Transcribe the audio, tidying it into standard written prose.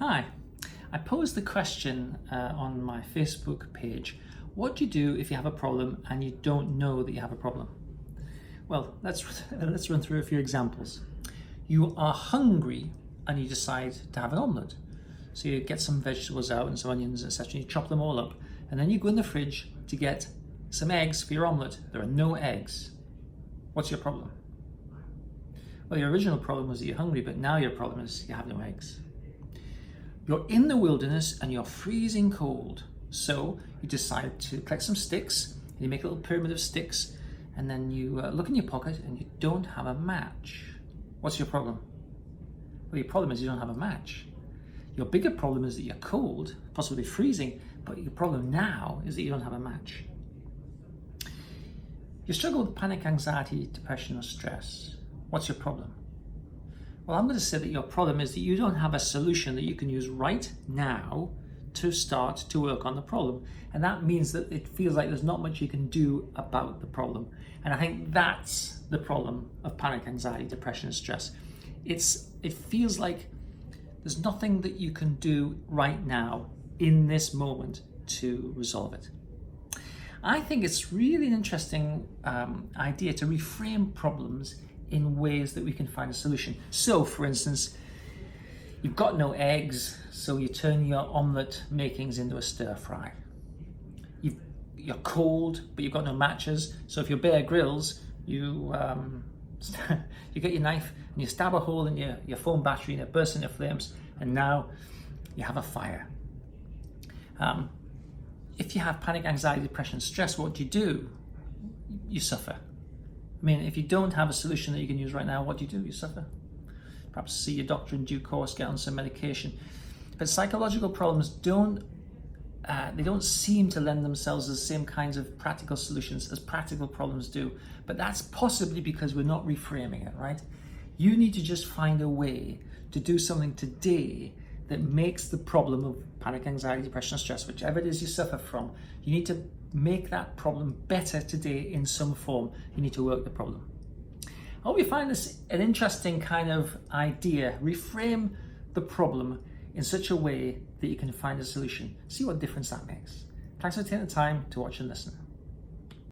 Hi, I posed the question on my Facebook page, what do you do if you have a problem and you don't know that you have a problem? Well, let's run through a few examples. You are hungry and you decide to have an omelette. So you get some vegetables out and some onions, etc. You chop them all up and then you go in the fridge to get some eggs for your omelette. There are no eggs. What's your problem? Well, your original problem was that you're hungry, but now your problem is you have no eggs. You're in the wilderness and you're freezing cold. So you decide to collect some sticks and you make a little pyramid of sticks and then you look in your pocket and you don't have a match. What's your problem? Well, your problem is you don't have a match. Your bigger problem is that you're cold, possibly freezing, but your problem now is that you don't have a match. You struggle with panic, anxiety, depression, or stress. What's your problem? Well, I'm going to say that your problem is that you don't have a solution that you can use right now to start to work on the problem. And that means that it feels like there's not much you can do about the problem. And I think that's the problem of panic, anxiety, depression, and stress. It feels like there's nothing that you can do right now in this moment to resolve it. I think it's really an interesting idea to reframe problems in ways that we can find a solution. So, for instance, you've got no eggs, so you turn your omelette makings into a stir fry. You're cold, but you've got no matches, so if you're Bear Grylls, you get your knife and you stab a hole in your phone battery and it bursts into flames, and now you have a fire. If you have panic, anxiety, depression, stress, what do? You suffer. I mean, if you don't have a solution that you can use right now, what do? You suffer. Perhaps see your doctor in due course, get on some medication. But psychological problems don't seem to lend themselves to the same kinds of practical solutions as practical problems do. But that's possibly because we're not reframing it, right? You need to just find a way to do something today that makes the problem of panic, anxiety, depression, stress, whichever it is you suffer from, you need to make that problem better today in some form. You need to work the problem. I hope you find this an interesting kind of idea. Reframe the problem in such a way that you can find a solution. See what difference that makes. Thanks for taking the time to watch and listen.